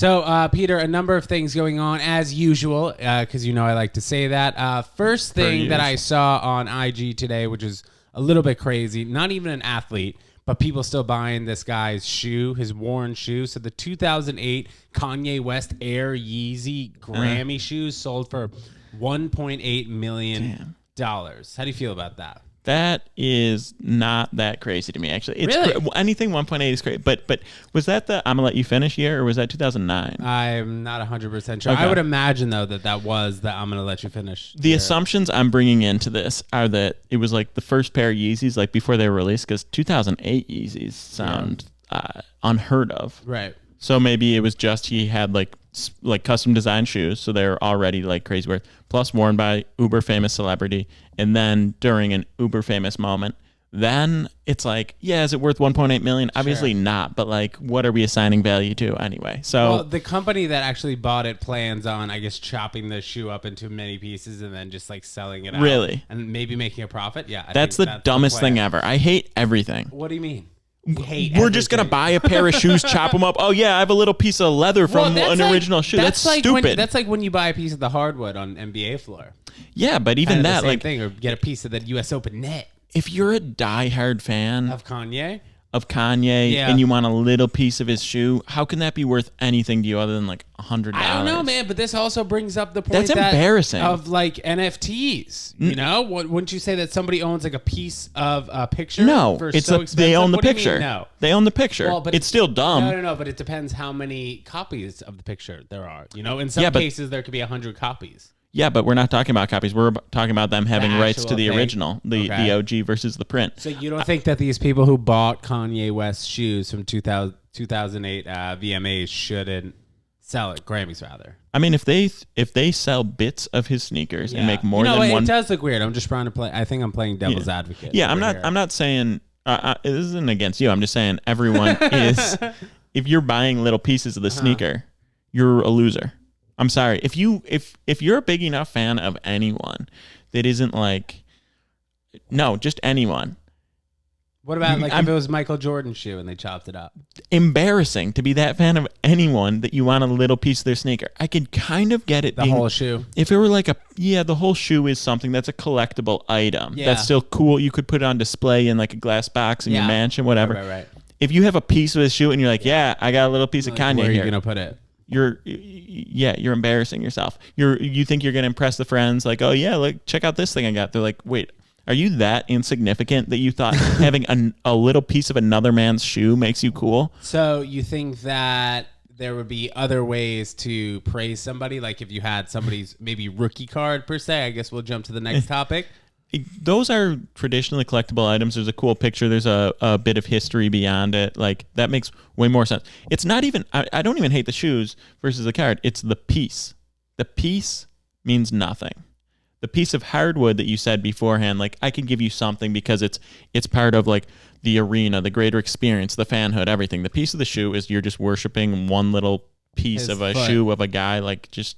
So, Peter, a number of things going on as usual, because I like to say that. First thing that I saw on IG today, which is a little bit crazy, not even an athlete, but people still buying this guy's shoe, his worn shoe. So the 2008 Kanye West Air Yeezy Grammy shoes sold for $1.8 million. How do you feel about that? That is not that crazy to me, actually. It's really? Anything 1.8 is great. But was that the I'm going to let you finish year, or was that 2009? I'm not 100% sure. Okay. I would imagine, though, that was the I'm going to let you finish. The assumptions I'm bringing into this are that it was like the first pair of Yeezys, like before they were released, because 2008 Yeezys sound unheard of. Right. So maybe it was just he had like custom design shoes, so they're already like crazy worth, plus worn by uber famous celebrity, and then during an uber famous moment, then it's like, yeah, is it worth 1.8 million? Obviously not, but like, what are we assigning value to anyway? So the company that actually bought it plans on, I guess, chopping the shoe up into many pieces and then just like selling it out. Really? And maybe making a profit. Yeah. That's the dumbest thing ever. I hate everything. What do you mean? We're just going to buy a pair of shoes, chop them up. Oh, yeah, I have a little piece of leather from an original shoe. That's like stupid. That's like when you buy a piece of the hardwood on NBA floor. Yeah, but even that, like, thing, or get a piece of the U.S. Open net. If you're a diehard fan of Kanye, and you want a little piece of his shoe, how can that be worth anything to you other than like $100? I don't know, man, but this also brings up the point that's embarrassing of like NFTs. You know, wouldn't you say that somebody owns like a piece of a picture? No, they own the what picture. No, they own the picture. Well, but it's still dumb. No, but it depends how many copies of the picture there are. You know, in some cases there could be 100 copies. Yeah, but we're not talking about copies. We're talking about them having rights to the original, the OG versus the print. So you don't think that these people who bought Kanye West shoes from 2008 VMAs shouldn't sell it, Grammys rather? I mean, if they sell bits of his sneakers and make more than one, it does look weird. I'm just trying to play. I think I'm playing devil's advocate. Yeah, I'm not saying this isn't against you. I'm just saying everyone is. If you're buying little pieces of the sneaker, you're a loser. I'm sorry. If you're a big enough fan of anyone that isn't like, no, just anyone. What about like if it was Michael Jordan's shoe and they chopped it up? Embarrassing to be that fan of anyone that you want a little piece of their sneaker. I could kind of get it. The whole shoe. If it were like the whole shoe is something that's a collectible item. Yeah. That's still cool. You could put it on display in like a glass box in your mansion, whatever. Right. If you have a piece of his shoe and you're like, I got a little piece of Kanye here. Where are you gonna put it? You're embarrassing yourself. You think you're gonna impress the friends, like, oh yeah, like check out this thing I got. They're like, wait, are you that insignificant that you thought having a little piece of another man's shoe makes you cool? So you think that there would be other ways to praise somebody, like if you had somebody's maybe rookie card per se? I guess we'll jump to the next topic. Those are traditionally collectible items. There's a cool picture. There's a bit of history beyond it. Like that makes way more sense. It's not even, I don't even hate the shoes versus the card. It's the piece. The piece means nothing. The piece of hardwood that you said beforehand, like I can give you something because it's part of like the arena, the greater experience, the fanhood, everything. The piece of the shoe is you're just worshiping one little piece of a shoe of a guy. Like just,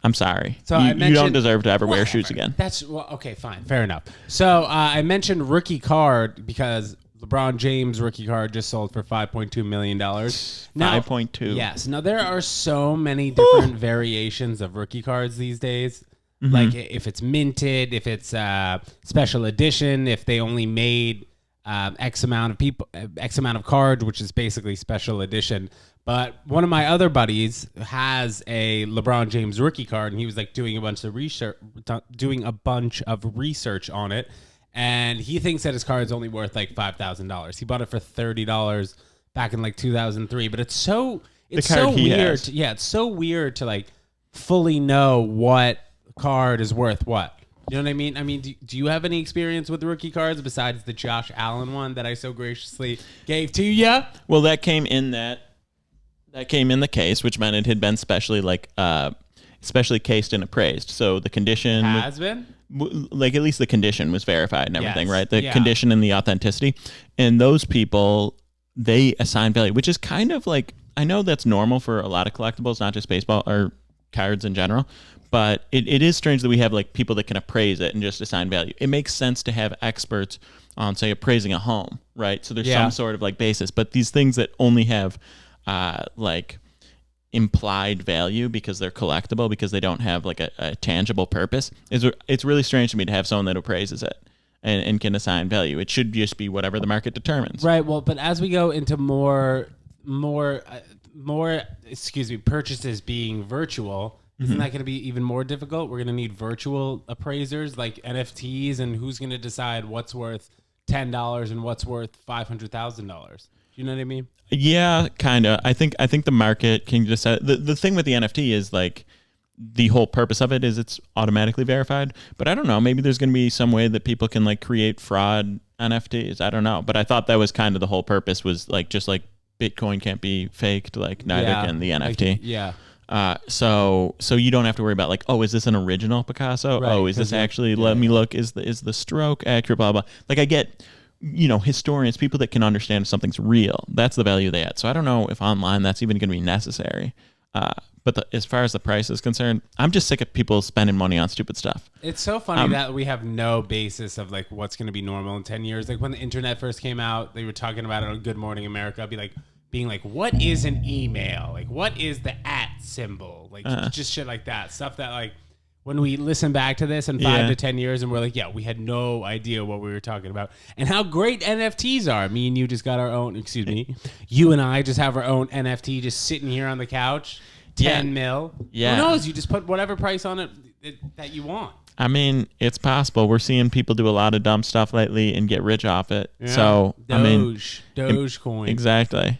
I'm sorry. So you don't deserve to ever wear shoes again. Okay, fine. Fair enough. So I mentioned rookie card because LeBron James rookie card just sold for $5.2 million. Now, 5.2. Yes. Now, there are so many different variations of rookie cards these days. Mm-hmm. Like if it's minted, if it's special edition, if they only made X amount of cards, which is basically special edition. But one of my other buddies has a LeBron James rookie card, and he was like doing a bunch of research on it, and he thinks that his card is only worth like $5,000. He bought it for $30 back in like 2003. But it's so weird. It's so weird to like fully know what card is worth what. You know what I mean? I mean, do you have any experience with rookie cards besides the Josh Allen one that I so graciously gave to you? Well, that came in the case, which meant it had been specially cased and appraised. So the condition has been like at least the condition was verified and everything, right? The condition and the authenticity, and those people they assign value, which is kind of like I know that's normal for a lot of collectibles, not just baseball or cards in general. But it is strange that we have like people that can appraise it and just assign value. It makes sense to have experts on, say, appraising a home, right? So there's some sort of like basis. But these things that only have like implied value because they're collectible, because they don't have like a tangible purpose. It's really strange to me to have someone that appraises it and can assign value. It should just be whatever the market determines. Right. Well, but as we go into more purchases being virtual, isn't that going to be even more difficult? We're going to need virtual appraisers like NFTs, and who's going to decide what's worth $10 and what's worth $500,000? You know what I mean? Yeah, kind of. I think the market can decide. The thing with the NFT is like the whole purpose of it is it's automatically verified. But I don't know. Maybe there's going to be some way that people can like create fraud NFTs. I don't know. But I thought that was kind of the whole purpose, was like just like Bitcoin can't be faked, like neither can the NFT. Like, yeah. So you don't have to worry about like, oh, is this an original Picasso? Right, Oh, is this actually? Let me look. Is the stroke accurate? Blah blah. Like I get, historians, people that can understand if something's real. That's the value they add. So I don't know if online that's even going to be necessary. But as far as the price is concerned, I'm just sick of people spending money on stupid stuff. It's so funny that we have no basis of like what's going to be normal in 10 years. Like when the internet first came out, they were talking about it on Good Morning America. Being like, what is an email? Like, what is the @ symbol? Like, just shit like that. Stuff that, like, when we listen back to this in 5 to 10 years and we're like, yeah, we had no idea what we were talking about. And how great NFTs are. Me and you just got our own, you and I just have our own NFT just sitting here on the couch. 10 mil. Yeah. Who knows? You just put whatever price on it that you want. I mean, it's possible. We're seeing people do a lot of dumb stuff lately and get rich off it. Yeah. So, Dogecoin. Exactly.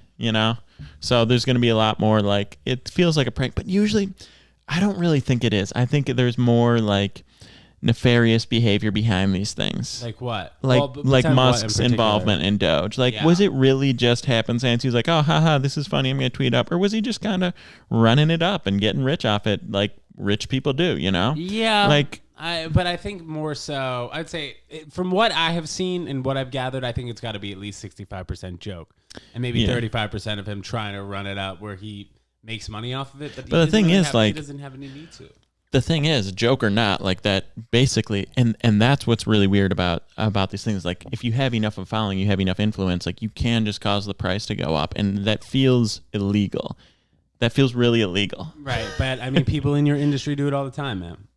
So there's going to be a lot more like, it feels like a prank, but usually I don't really think it is. I think there's more like nefarious behavior behind these things. Like what? Like Musk's involvement in Doge. Like, was it really just happenstance? He's like, oh, haha, this is funny, I'm going to tweet up. Or was he just kind of running it up and getting rich off it like rich people do, Yeah. Like, but I think more so, I'd say from what I have seen and what I've gathered, I think it's got to be at least 65% joke and maybe 35% of him trying to run it up where he makes money off of it. But the thing is, he doesn't have any need to. The thing is, joke or not, like that basically, and that's what's really weird about these things. Like if you have enough of a following, you have enough influence, like you can just cause the price to go up, and that feels illegal. That feels really illegal. Right, but I mean, people in your industry do it all the time, man.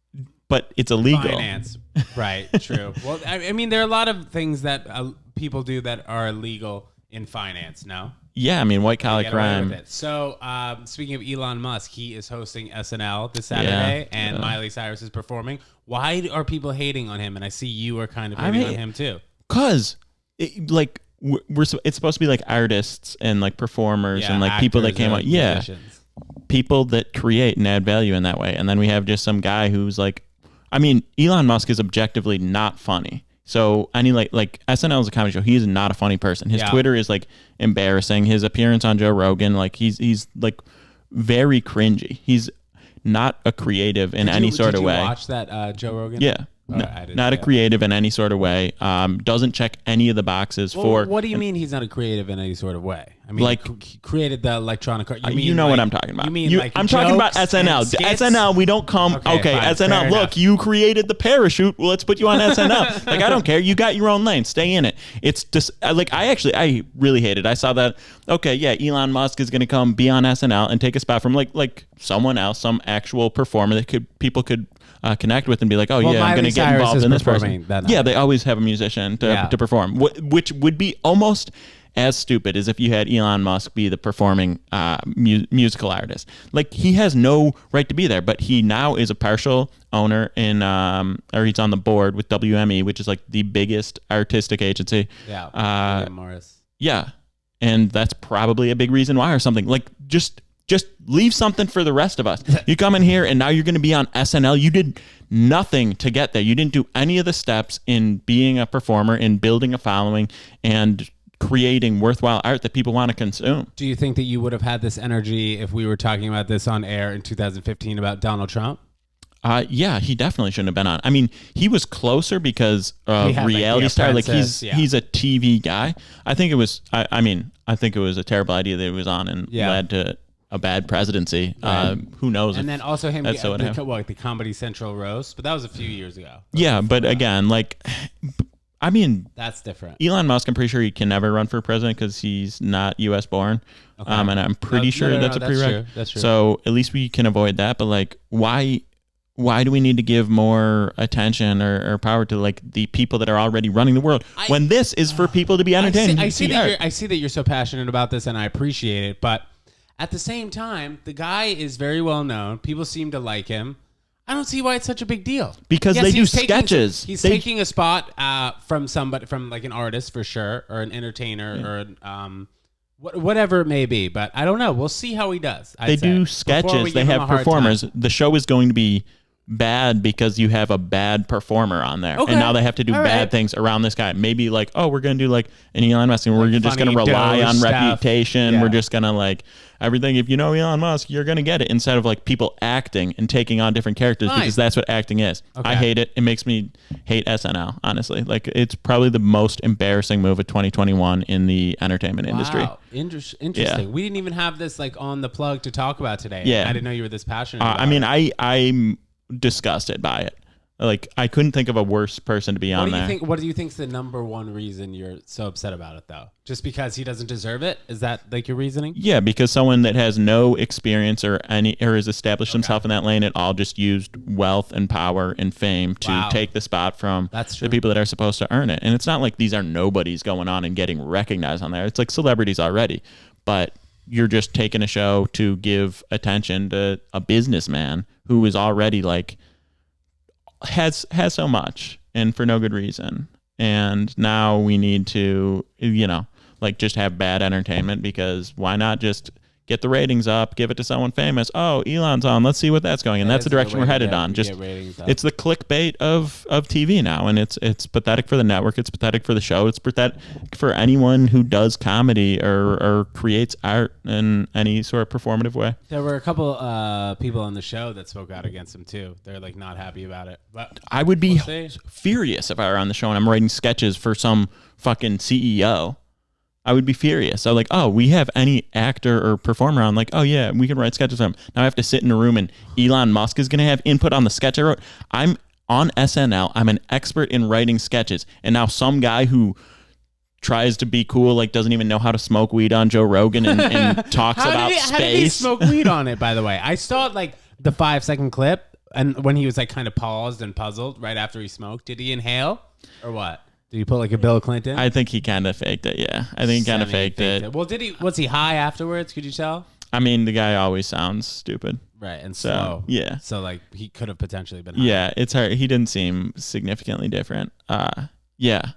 But it's illegal. Finance. Right, true. Well, I mean, there are a lot of things that people do that are illegal in finance, no? Yeah, I mean, white collar crime. So, speaking of Elon Musk, he is hosting SNL this Saturday, and Miley Cyrus is performing. Why are people hating on him? And I see you are kind of hating on him too. Because, it's supposed to be like artists and like performers and like people that came out. Yeah, musicians. People that create and add value in that way. And then we have just some guy who's like, I mean, Elon Musk is objectively not funny. So any like SNL is a comedy show. He is not a funny person. His Twitter is like embarrassing. His appearance on Joe Rogan, like he's like very cringy. He's not a creative in any sort of way. Did you watch that Joe Rogan? Yeah. No, not a creative in any sort of way. Doesn't check any of the boxes for. What do you mean he's not a creative in any sort of way? I mean, like created the electronic art. You know what I'm talking about. You mean like I'm talking about SNL. SNL. We don't come. Okay, fine, SNL. Look, you created the parachute. Well, let's put you on SNL. Like I don't care. You got your own lane. Stay in it. It's just like I really hate it. I saw that. Okay, yeah, Elon Musk is going to come be on SNL and take a spot from like someone else, some actual performer that people could connect with and be like, oh yeah, I'm going to get involved in this person. Yeah, they always have a musician to perform, which would be almost as stupid as if you had Elon Musk be the performing musical artist. Like he has no right to be there, but he now is a partial owner in, or he's on the board with WME, which is like the biggest artistic agency. Yeah, William Morris. Yeah, and that's probably a big reason why, or something. Like just leave something for the rest of us. You come in here and now you're going to be on SNL. You did nothing to get there. You didn't do any of the steps in being a performer, in building a following, and creating worthwhile art that people want to consume. Do you think that you would have had this energy if we were talking about this on air in 2015 about Donald Trump? Yeah, he definitely shouldn't have been on. I mean, he was closer because of reality star. Like he's a TV guy. I think it was. I think it was a terrible idea that he was on and led to a bad presidency. Right. Who knows? And then also him the Comedy Central roast, but that was a few years ago. Yeah, but again, like, I mean, that's different. Elon Musk, I'm pretty sure he can never run for president because he's not U.S. born. And I'm pretty sure that's a prereq. That's true. So at least we can avoid that. But like, why do we need to give more attention or power to like the people that are already running the world when this is for people to be entertained? I see that you're so passionate about this, and I appreciate it. But at the same time, the guy is very well known. People seem to like him. I don't see why it's such a big deal. Because they do sketches. He's taking a spot from somebody, from like an artist for sure, or an entertainer, or whatever it may be. But I don't know. We'll see how he does. They do sketches. They have performers. The show is going to be bad because you have a bad performer on there. Okay. And now they have to do bad things around this guy. Maybe like, oh, we're going to do like an Elon Musk and we're just going to rely on reputation. We're just going to like everything. If you know Elon Musk, you're going to get it, instead of like people acting and taking on different characters, because that's what acting is. Okay. I hate it. It makes me hate SNL, honestly. Like, it's probably the most embarrassing move of 2021 in the entertainment industry. Interesting. Yeah. We didn't even have this like on the plug to talk about today. Yeah. I didn't know you were this passionate about I'm disgusted by it. Like, I couldn't think of a worse person to be on there. What do you think's the number one reason you're so upset about it, though? Just because he doesn't deserve it? Is that like your reasoning? Yeah, because someone that has no experience or has established himself in that lane at all, just used wealth and power and fame to take the spot from the people that are supposed to earn it. And it's not like these are nobodies going on and getting recognized on there. It's like celebrities already. But you're just taking a show to give attention to a businessman who is already like has so much, and for no good reason. And now we need to, like, just have bad entertainment, because why not just get the ratings up, give it to someone famous? Oh, Elon's on, let's see what that's going. And that's the direction we're headed on. Just it's the clickbait of TV now, and it's pathetic for the network, it's pathetic for the show, it's pathetic for anyone who does comedy or creates art in any sort of performative way. There were a couple people on the show that spoke out against him too. They're like not happy about it. But I would be furious if I were on the show and I'm writing sketches for some fucking CEO. I would be furious. So like, oh, we have any actor or performer on, like, oh yeah, we can write sketches for him. Now I have to sit in a room and Elon Musk is going to have input on the sketch I wrote. I'm on SNL. I'm an expert in writing sketches. And now some guy who tries to be cool, like doesn't even know how to smoke weed on Joe Rogan and talks about space. How did he smoke weed on it, by the way? I saw like the 5-second clip, and when he was like kind of paused and puzzled right after he smoked. Did he inhale or what? Did he put like a Bill Clinton? I think he kind of faked it. Yeah, I think he kind of faked it. Well, was he high afterwards? Could you tell? I mean, the guy always sounds stupid. Right, and slow. Yeah. So like he could have potentially been high. Yeah, it's hard. He didn't seem significantly different. Yeah.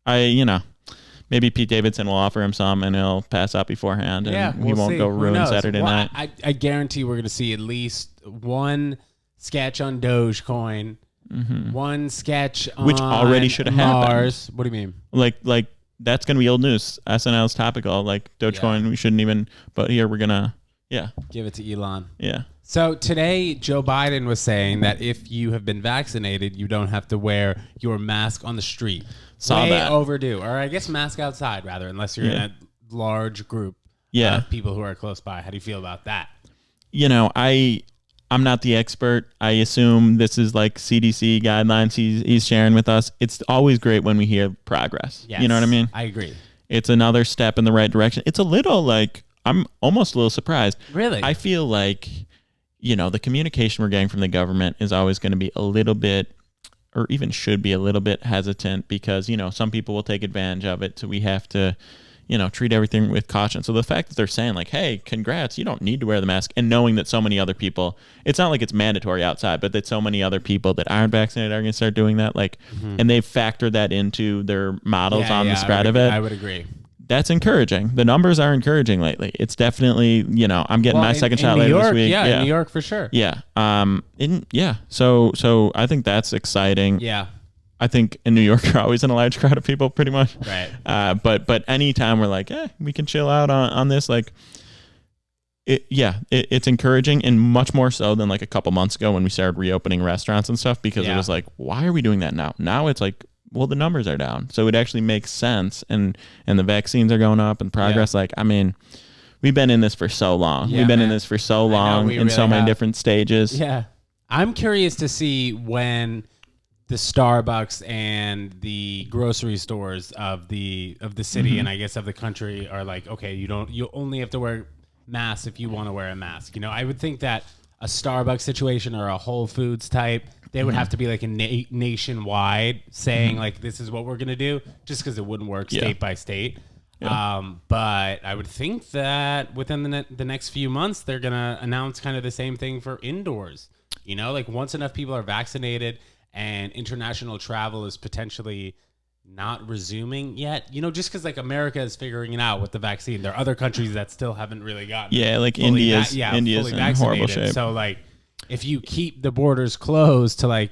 Maybe Pete Davidson will offer him some and he'll pass out beforehand, and he won't go ruin Saturday night. I guarantee we're going to see at least one sketch on Dogecoin. Mm-hmm. One sketch on which already should have happened. What do you mean? Like that's gonna be old news. SNL's topical. Like Dogecoin, we shouldn't even. But here we're gonna, give it to Elon. Yeah. So today, Joe Biden was saying that if you have been vaccinated, you don't have to wear your mask on the street. Saw that. Overdue, or I guess mask outside rather, unless you're in a large group of people who are close by. How do you feel about that? I'm not the expert. I assume this is like CDC guidelines he's sharing with us. It's always great when we hear progress. Yes, you know what I mean? I agree. It's another step in the right direction. It's a little like, I'm almost a little surprised. Really? I feel like, the communication we're getting from the government is always going to be a little bit, or even should be a little bit hesitant, because, some people will take advantage of it. So we have to, treat everything with caution. So the fact that they're saying like, hey, congrats, you don't need to wear the mask, and knowing that so many other people, it's not like it's mandatory outside, but that so many other people that aren't vaccinated are going to start doing that. Like, and they've factored that into their models on the spread of it. I would agree. That's encouraging. The numbers are encouraging lately. It's definitely, I'm getting my second shot later this week. Yeah, in New York for sure. Yeah. So I think that's exciting. Yeah. I think in New York you're always in a large crowd of people, pretty much. Right. But anytime we're like, we can chill out on this, like, it's encouraging, and much more so than like a couple months ago when we started reopening restaurants and stuff, because it was like, why are we doing that now? Now it's like, well, the numbers are down, so it actually makes sense, and the vaccines are going up and progress. Like, I mean, we've been in this for so long. We've been in this for so long in so many different stages. Yeah. I'm curious to see when the Starbucks and the grocery stores of the city and I guess of the country are like, okay, you only have to wear masks if you want to wear a mask. You know, I would think that a Starbucks situation or a Whole Foods type, they would have to be like a nationwide saying like, this is what we're going to do, just because it wouldn't work state by state. Yeah. But I would think that within the next few months, they're going to announce kind of the same thing for indoors. You know, like once enough people are vaccinated and international travel is potentially not resuming yet, you know, just because like America is figuring it out with the vaccine. There are other countries that still haven't really gotten like India's in horrible shape. So like if you keep the borders closed to like,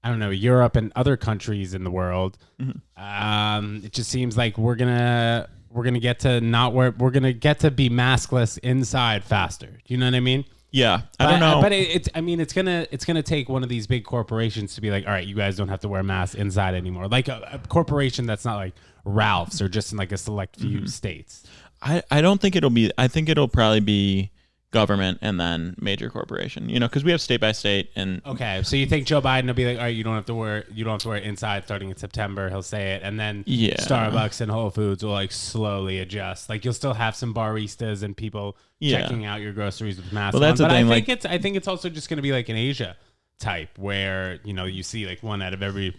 I don't know, Europe and other countries in the world, it just seems like we're gonna get to be maskless inside faster. Do you know what I mean? Yeah, I don't know, but it's gonna take one of these big corporations to be like, all right, you guys don't have to wear masks inside anymore. Like a corporation that's not like Ralph's or just in like a select few states. I don't think it'll be. I think it'll probably be government and then major corporation. You know, because we have state by state and. Okay, so you think Joe Biden will be like, all right, you don't have to wear it inside starting in September. He'll say it, and then Starbucks and Whole Foods will like slowly adjust. Like you'll still have some baristas and people checking out your groceries with masks. Well, that's on. the thing. I think it's also just going to be like an Asia type where you know you see like one out of every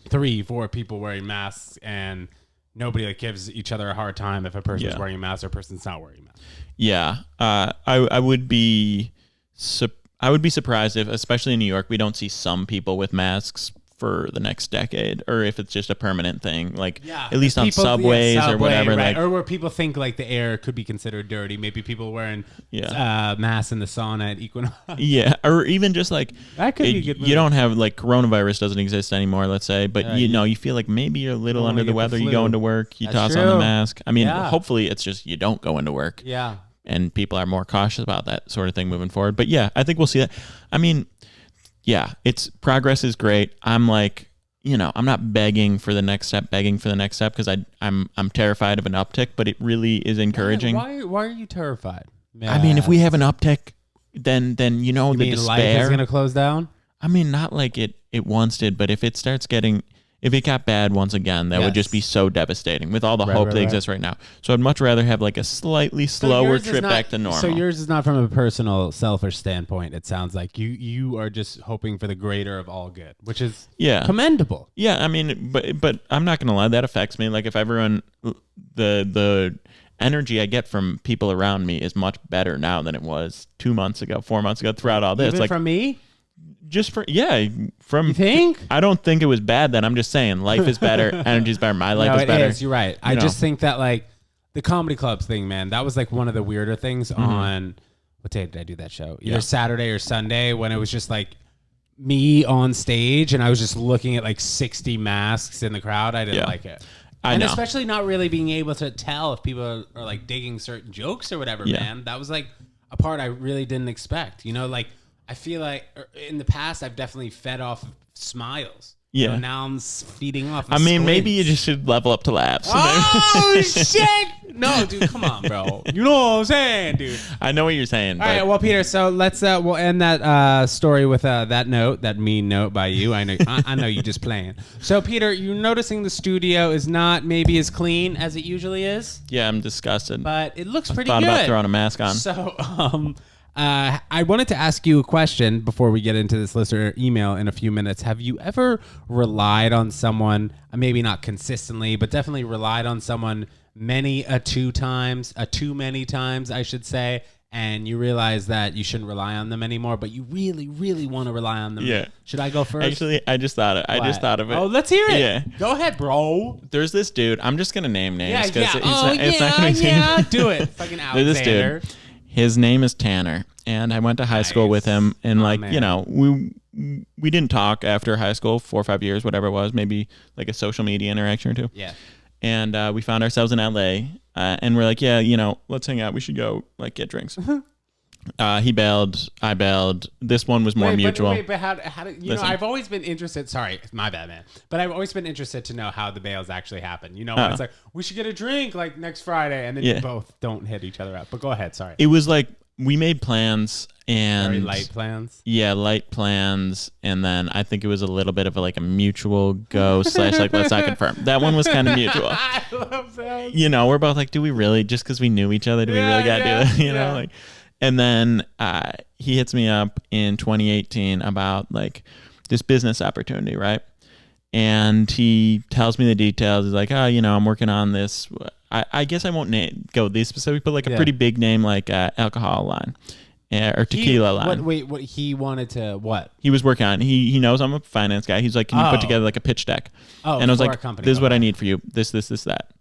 3-4 people wearing masks and. Nobody like gives each other a hard time if a person's wearing a mask or a person's not wearing a mask. Yeah, I would be surprised if, especially in New York, we don't see some people with masks for the next decade, or if it's just a permanent thing, like at least on subways or whatever, right. like, or where people think like the air could be considered dirty. Maybe people wearing masks in the sauna at Equinox. Yeah, or even just like that could be a good movie. You don't have like coronavirus doesn't exist anymore, let's say, but you know you feel like maybe you're a little under the weather. You go into work, you toss on the mask. I mean, hopefully it's just you don't go into work. Yeah, and people are more cautious about that sort of thing moving forward. But yeah, I think we'll see that. I mean. Yeah, progress is great. I'm like, you know, I'm not begging for the next step because I'm terrified of an uptick, but it really is encouraging. Why are you terrified? I mean, if we have an uptick, then you know the despair. Life is going to close down? I mean, not like it once did, but if it got bad once again, that would just be so devastating with all the hope that exists right now. So I'd much rather have like a slightly slower trip back to normal. So yours is not from a personal selfish standpoint. It sounds like you are just hoping for the greater of all good, which is commendable. Yeah, I mean, but I'm not gonna lie, that affects me. Like if everyone, the energy I get from people around me is much better now than it was 2 months ago, 4 months ago. Throughout all this, even like from me. Just from you think? I don't think it was bad then. I'm just saying life is better, energy's better, my life is better. Is. You're right. I just think that like the comedy clubs thing, man, that was like one of the weirder things on what day did I do that show? Either Saturday or Sunday when it was just like me on stage and I was just looking at like 60 masks in the crowd. I didn't like it. I know. Especially not really being able to tell if people are like digging certain jokes or whatever, man. That was like a part I really didn't expect. You know, like I feel like in the past I've definitely fed off smiles. Yeah. You know, now I'm feeding off. I mean, maybe you just should level up to laughs. Oh shit! No, dude, come on, bro. You know what I'm saying, dude. I know what you're saying. All right, well, Peter. So let's we'll end that story with that mean note by you. I know, I know you just playing. So, Peter, you're noticing the studio is not maybe as clean as it usually is. Yeah, I'm disgusted. But it looks pretty good. Thought about throwing a mask on. So, I wanted to ask you a question before we get into this listener email in a few minutes. Have you ever relied on someone, maybe not consistently, but definitely relied on someone too many times, I should say, and you realize that you shouldn't rely on them anymore, but you really, really want to rely on them? Yeah. Should I go first? Actually, I just thought of it. Oh, let's hear it. Yeah. Go ahead, bro. There's this dude. I'm just going to name names. It's not going to do it. Fucking Alexander. There's this dude. His name is Tanner, and I went to high school with him, and you know, we didn't talk after high school, 4 or 5 years, whatever it was, maybe like a social media interaction or two. Yeah. And we found ourselves in LA, and we're like, yeah, you know, let's hang out. We should go like get drinks. He bailed. I bailed. This one was more mutual. But how did you know? I've always been interested. Sorry, my bad, man. But I've always been interested to know how the bails actually happen. You know, when it's like we should get a drink like next Friday, and then you both don't hit each other up. But go ahead. Sorry. It was like we made plans and very light plans. Yeah, light plans, and then I think it was a little bit of a mutual go / like let's not confirm. That one was kind of mutual. I love that. We're both like, do we really, just because we knew each other, do we really gotta do it? Know, and then he hits me up in 2018 about this business opportunity, right? And he tells me the details. He's like, I'm working on this. I guess I won't go these specific, but a pretty big name alcohol line. Or tequila line. What he wanted to what? He was working on. He knows I'm a finance guy. He's like, can you put together a pitch deck? And I was like, this is what I need for you. This, that.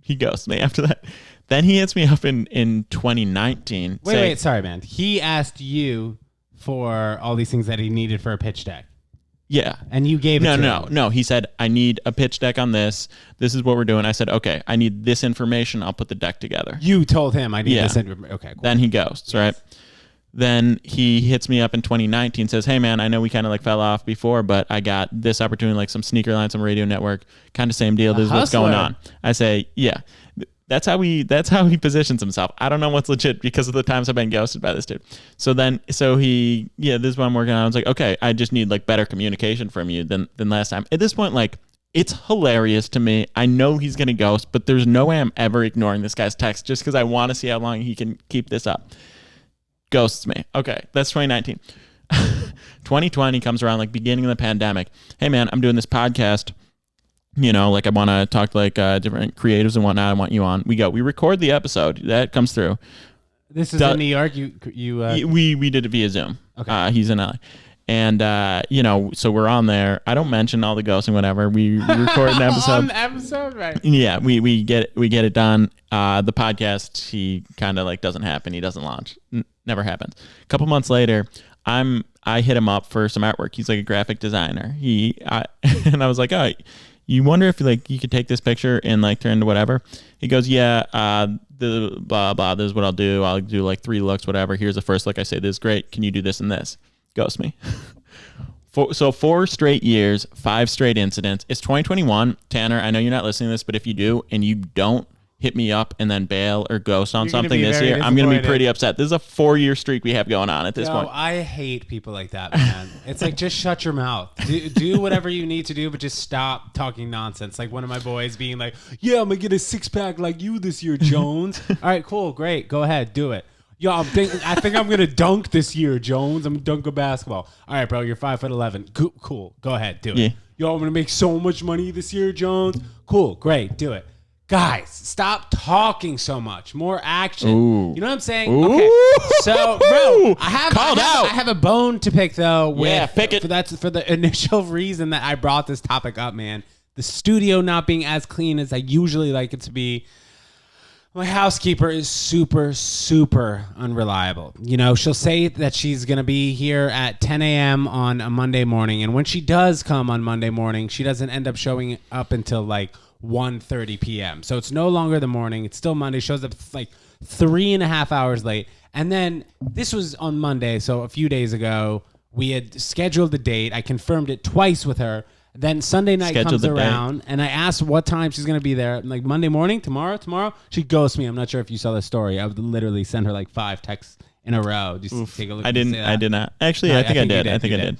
He ghosted me after that. Then he hits me up in 2019. Wait, sorry, man. He asked you for all these things that he needed for a pitch deck. Yeah. And you gave it to him. No. He said, I need a pitch deck on this. This is what we're doing. I said, okay, I need this information. I'll put the deck together. You told him I need this information. Okay, cool. Then he ghosts, right? Then he hits me up in 2019, says, hey, man, I know we kind of fell off before, but I got this opportunity, some sneaker line, some radio network, kind of same deal. This is what's going on. I say, yeah. That's how he positions himself. I don't know what's legit because of the times I've been ghosted by this dude. So this is what I'm working on. I was like, okay, I just need better communication from you than last time. At this point, it's hilarious to me. I know he's going to ghost, but there's no way I'm ever ignoring this guy's text just because I want to see how long he can keep this up. Ghosts me. Okay, that's 2019. 2020 comes around, beginning of the pandemic. Hey, man, I'm doing this podcast. I want to talk to different creatives and whatnot. I want you on. We record the episode. That comes through. This is in New York. We did it via Zoom. Okay. He's in LA. And, so we're on there. I don't mention all the ghosting, whatever. We record an episode. On the episode, right? Yeah, we get it done. The podcast, he kind of doesn't happen. He doesn't launch. Never happens. A couple months later, I hit him up for some artwork. He's a graphic designer. And I was like, oh, you wonder if you could take this picture and turn into whatever? He goes, yeah, the blah, blah, this is what I'll do. I'll do 3 looks, whatever. Here's the first look. I say, this is great. Can you do this and this? Ghost me. 4 straight years, 5 straight incidents. It's 2021. Tanner, I know you're not listening to this, but if you do and you don't hit me up and then bail or ghost on something this year, I'm going to be pretty upset. This is a 4-year streak we have going on at this point. I hate people like that, man. It's just shut your mouth. Do whatever you need to do, but just stop talking nonsense. One of my boys being yeah, I'm going to get a 6-pack like you this year, Jones. All right, cool, great. Go ahead, do it. Yo, I think I'm going to dunk this year, Jones. I'm going to dunk a basketball. All right, bro, you're 5'11". Cool. Go ahead, do it. Yeah. Yo, I'm going to make so much money this year, Jones. Cool, great, do it. Guys, stop talking so much. More action. Ooh. You know what I'm saying? Ooh. Okay. So, bro, I I have a bone to pick though. Pick it. That's for the initial reason that I brought this topic up, man. The studio not being as clean as I usually like it to be. My housekeeper is super, super unreliable. She'll say that she's going to be here at 10 a.m. on a Monday morning. And when she does come on Monday morning, she doesn't end up showing up until 1:30 p.m. So it's no longer the morning. It's still Monday. Shows up 3.5 hours late. And then this was on Monday. So a few days ago, we had scheduled the date. I confirmed it twice with her. Then Sunday night comes around, and I asked what time she's going to be there. I'm Monday morning, tomorrow. She ghosts me. I'm not sure if you saw the story. I would literally send her 5 texts in a row. Just take a look. I did not. Actually, I think I did. I think I did.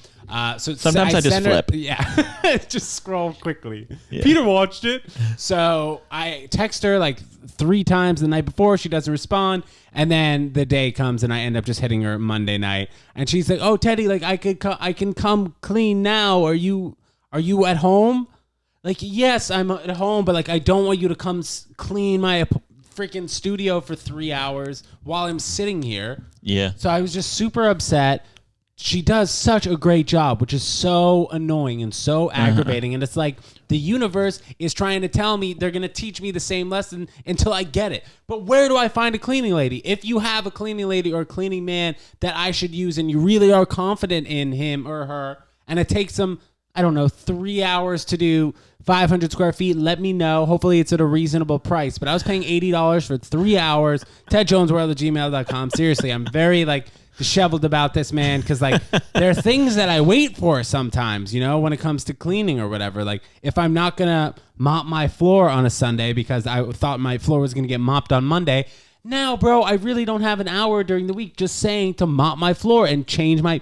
So sometimes I just flip. Yeah, just scroll quickly. Yeah. Peter watched it. So I text her 3 times the night before. She doesn't respond. And then the day comes and I end up just hitting her Monday night. And she's like, oh, Teddy, I can come clean now. Are you at home? Yes, I'm at home, but I don't want you to come clean my freaking studio for 3 hours while I'm sitting here. Yeah. So I was just super upset. She does such a great job, which is so annoying and so aggravating. And it's the universe is trying to tell me they're going to teach me the same lesson until I get it. But where do I find a cleaning lady? If you have a cleaning lady or a cleaning man that I should use and you really are confident in him or her, and it takes them, 3 hours to do 500 square feet, let me know. Hopefully it's at a reasonable price. But I was paying $80 for 3 hours. TedJonesWorld@gmail.com. Seriously, I'm very disheveled about this, man, because there are things that I wait for sometimes, when it comes to cleaning or whatever. If I'm not going to mop my floor on a Sunday because I thought my floor was going to get mopped on Monday, Now, bro, I really don't have an hour during the week just saying to mop my floor and change my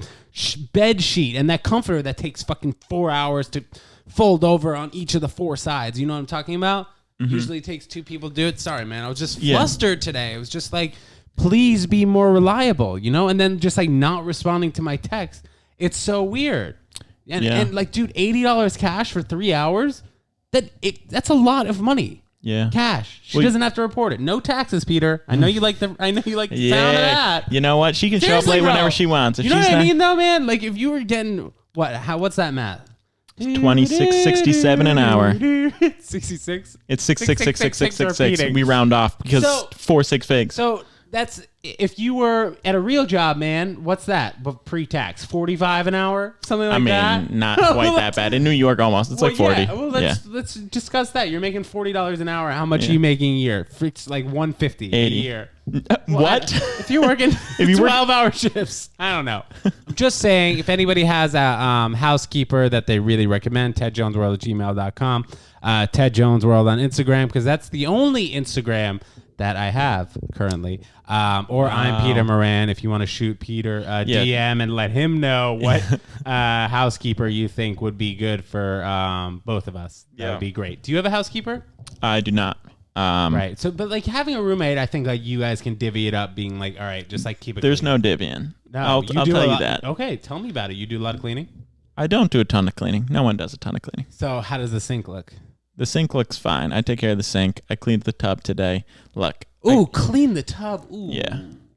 bed sheet and that comforter that takes fucking 4 hours to fold over on each of the 4 sides. You know what I'm talking about? Usually it takes 2 people to do it. Sorry, man. I was just flustered today. It was just like, please be more reliable, you know? And then just like not responding to my text. It's so weird. And like, dude, $80 cash for 3 hours? That's a lot of money. Yeah. Cash. She doesn't have to report it. No taxes, Peter. I know you like the sound of that. You know what? She can show up late whenever she wants. If you know what I mean, though, man? Like, if you were getting what's that math? It's $26.67 an hour. 66? It's 6666666. We round off because 4 6 figs. So that's if you were at a real job, man. What's that? But pre-tax, $45 an hour, something like that. I mean, not quite that bad. In New York, almost. It's like 40. Yeah. Well, let's discuss that. You're making $40 an hour. How much are you making a year? It's like $150 a year. What? If you're working 12-hour shifts, I don't know. I'm just saying, if anybody has a housekeeper that they really recommend, tedjonesworld@gmail.com, Ted Jones World on Instagram, because that's the only Instagram that I have currently. Or I'm Peter Moran. If you want to shoot Peter a DM and let him know what housekeeper you think would be good for both of us, that would be great. Do you have a housekeeper? I do not. Right. So, but like having a roommate, I think like you guys can divvy it up, being like, all right, just like keep it. There's clean. no divvying. No, I'll tell you that. Okay, tell me about it. You do a lot of cleaning? I don't do a ton of cleaning. No one does a ton of cleaning. So how does the sink look? The sink looks fine. I take care of the sink. I cleaned the tub today. Look. Clean the tub. Ooh.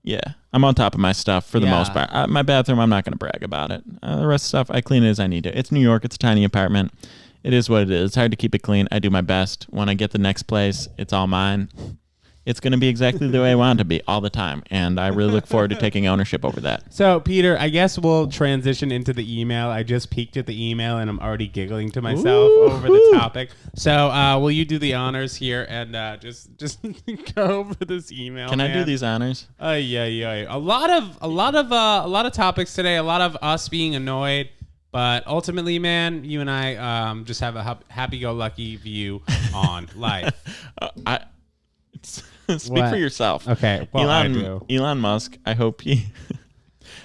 Yeah. I'm on top of my stuff for the most part. My bathroom, I'm not going to brag about it. The rest of stuff, I clean it as I need to. It's New York. It's a tiny apartment. It is what it is. It's hard to keep it clean. I do my best. When I get the next place, it's all mine. It's going to be exactly the way I want it to be all the time. And I really look forward to taking ownership over that. So, Peter, I guess we'll transition into the email. I just peeked at the email and I'm already giggling to myself over the topic. So, will you do the honors here and just go over this email? Can I do these honors? Yeah. A lot of topics today. A lot of us being annoyed. But ultimately, man, you and I just have a happy-go-lucky view on life. Speak for yourself. Okay. Well, I do. Elon Musk. I hope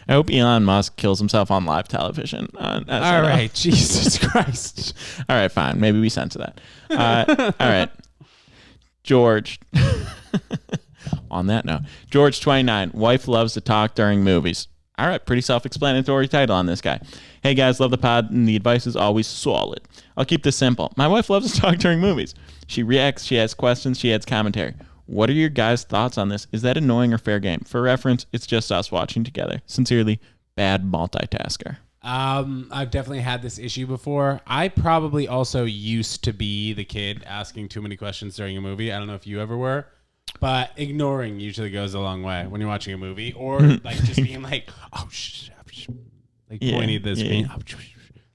Elon Musk kills himself on live television. All right. Jesus Christ. All right. Fine. Maybe we censor that. All right. George. On that note, George 29. Wife loves to talk during movies. All right, pretty self-explanatory title on this guy. Hey guys, love the pod, and the advice is always solid. I'll keep this simple. My wife loves to talk during movies. She reacts, she asks questions, she adds commentary. What are your guys' thoughts on this? Is that annoying or fair game? For reference, it's just us watching together. Sincerely, bad multitasker. I've definitely had this issue before. I probably also used to be the kid asking too many questions during a movie. I don't know if you ever were. But ignoring usually goes a long way when you're watching a movie, or like just being like, oh, like pointing at the screen.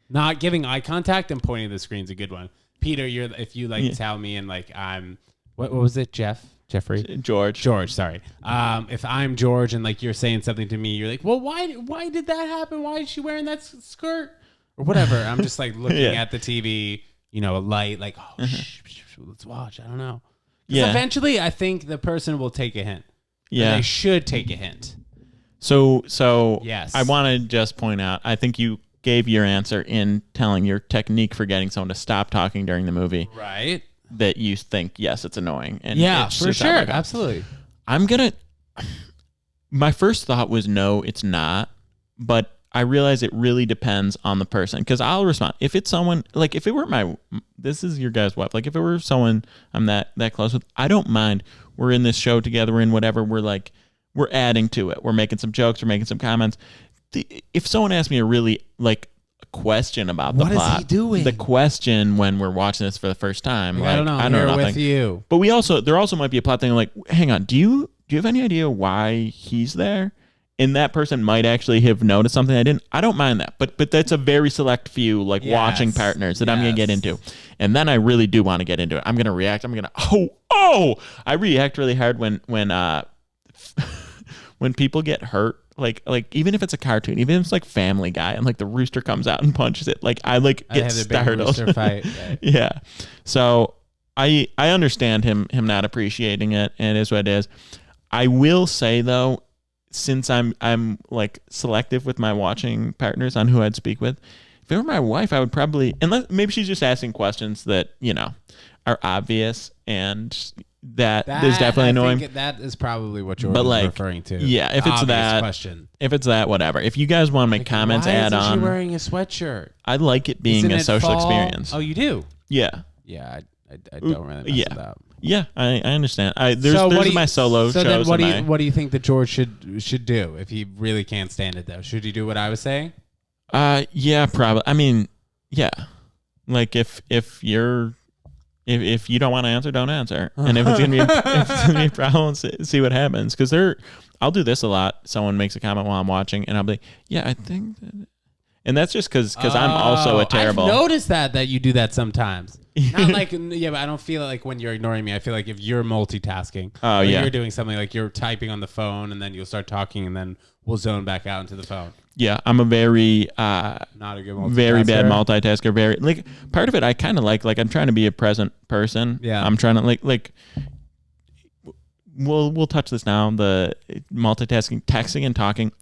Not giving eye contact and pointing at the screen is a good one. Peter, if you tell me and like I'm, what was it, Jeffrey? George, sorry. If I'm George and like you're saying something to me, you're like, well, why did that happen? Why is she wearing that skirt? Or whatever. I'm just like looking at the TV, a light, like, oh, let's watch. I don't know. Yeah. Eventually, I think the person will take a hint. Yeah. They should take a hint. So yes. I want to just point out, I think you gave your answer in telling your technique for getting someone to stop talking during the movie. Right. That you think, yes, it's annoying. And for sure. Absolutely. My first thought was no, it's not. But I realize it really depends on the person, because I'll respond. If it's someone, like if it were this is your guy's wife, like if it were someone I'm that close with, I don't mind. We're in this show together, we're in whatever, we're adding to it. We're making some jokes, we're making some comments. If someone asks me a really question about the plot. What is he doing? The question when we're watching this for the first time. I don't know. I don't know with you. But there also might be a plot thing like, hang on, do you have any idea why he's there? And that person might actually have noticed something I didn't. I don't mind that, but that's a very select few watching partners that I'm gonna get into, and then I really do want to get into it. I'm gonna react. I'm gonna I react really hard when when people get hurt. Like even if it's a cartoon, even if it's like Family Guy and like the rooster comes out and punches it, I get startled. Rooster fight. Right. Yeah, so I understand him not appreciating it, and it is what it is. I will say though, since I'm like selective with my watching partners on who I'd speak with, if it were my wife, I would probably, unless maybe she's just asking questions that, you know, are obvious and that is definitely annoying. That is probably what you're referring to. Yeah, if it's that question. If it's that, whatever. If you guys want to make comments, add on. Why isn't she wearing a sweatshirt? I like it being a social experience. Oh, you do? Yeah. Yeah, I don't really mess with that. Yeah, I understand. There's my solo shows. So then what do you think that George should do if he really can't stand it though? Should he do what I was saying? Yeah, probably. I mean, yeah. Like if you don't want to answer, don't answer. And if it's gonna be a problem, see what happens. Because I'll do this a lot. Someone makes a comment while I'm watching, and I'll be, yeah, I think that. And that's just because I'm also a terrible. I've noticed that you do that sometimes. Not like, yeah, but I don't feel like when you're ignoring me. I feel like if you're multitasking, you're doing something like you're typing on the phone and then you'll start talking and then we'll zone back out into the phone. Yeah, I'm a very not a good multitasker. Very bad multitasker. Very like part of it I kind of like I'm trying to be a present person. Yeah, I'm trying to like. We'll touch this now. The multitasking, texting and talking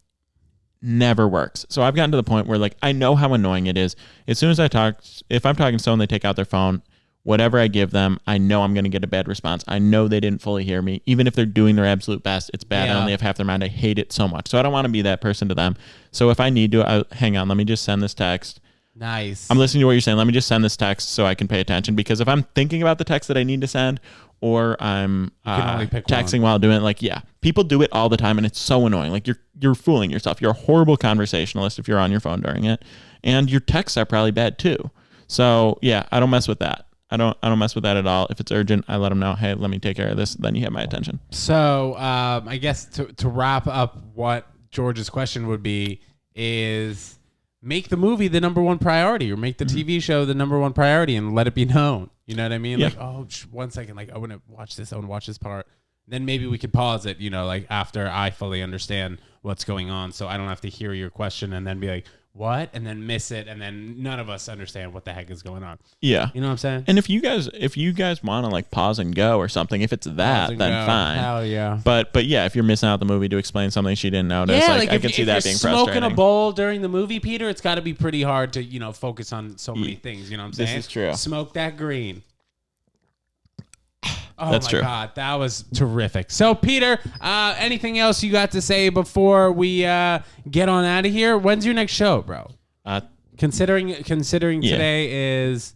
never works. So I've gotten to the point where like I know how annoying it is. As soon as I talk, if I'm talking to someone, they take out their phone, whatever I give them, I know I'm going to get a bad response. I know they didn't fully hear me. Even if they're doing their absolute best, it's bad. I only have half their mind. I hate it so much. So I don't want to be that person to them. So if I need to, hang on, let me just send this text. Nice. I'm listening to what you're saying. Let me just send this text so I can pay attention, because if I'm thinking about the text that I need to send, or I'm texting while doing it, like, yeah, people do it all the time, and it's so annoying. Like you're fooling yourself. You're a horrible conversationalist if you're on your phone during it, and your texts are probably bad too. So yeah, I don't mess with that. I don't mess with that at all. If it's urgent, I let them know, hey, let me take care of this. Then you have my attention. So I guess to wrap up what George's question would be is make the movie the number one priority, or make the TV show the number one priority, and let it be known. You know what I mean? Yeah. Like, oh, 1 second. Like, I want to watch this. I want to watch this part. Then maybe we could pause it, you know, like after I fully understand what's going on, so I don't have to hear your question and then be like, what? And then miss it, and then none of us understand what the heck is going on. Yeah. You know what I'm saying? And if you guys want to like pause and go or something, if it's that, then fine. Hell yeah. But yeah, if you're missing out the movie to explain something she didn't notice, yeah, like I can see that being frustrating. If you're smoking a bowl during the movie, Peter, it's got to be pretty hard to, you know, focus on so many things. You know what I'm saying? This is true. Smoke that green. Oh, that's true. God, that was terrific. So, Peter, anything else you got to say before we get on out of here? When's your next show, bro? Considering today is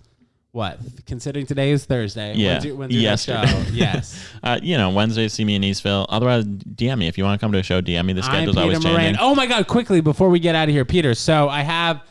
what? Considering today is Thursday. Yeah. When's your next show? Yes. You know, Wednesday, see me in Eastville. Otherwise, DM me if you want to come to a show. DM me. The schedule's always changing. Oh my God! Quickly before we get out of here, Peter. So I have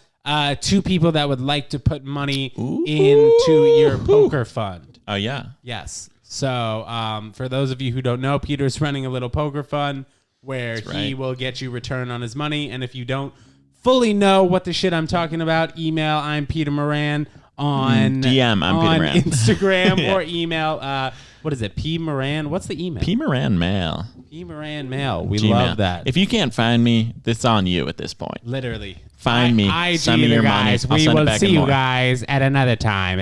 2 people that would like to put money into your poker fund. Oh yeah. Yes. So for those of you who don't know, Peter's running a little poker fund where he will get you return on his money. And if you don't fully know what the shit I'm talking about, email I'm Peter Moran on DM I'm Peter Moran. Instagram yeah. Or email what is it? P Moran. What's the email? P Moran Mail. P Moran Mail. We Gmail. Love that. If you can't find me, it's on you at this point. Literally. Find me. Send me your guys. money. We will see you guys at another time.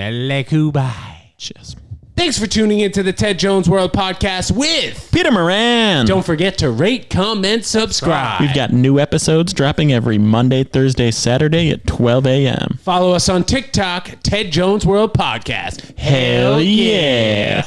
Bye. Cheers. Thanks for tuning into the Ted Jones World Podcast with Peter Moran. Don't forget to rate, comment, subscribe. We've got new episodes dropping every Monday, Thursday, Saturday at 12 a.m. Follow us on TikTok, Ted Jones World Podcast. Hell yeah.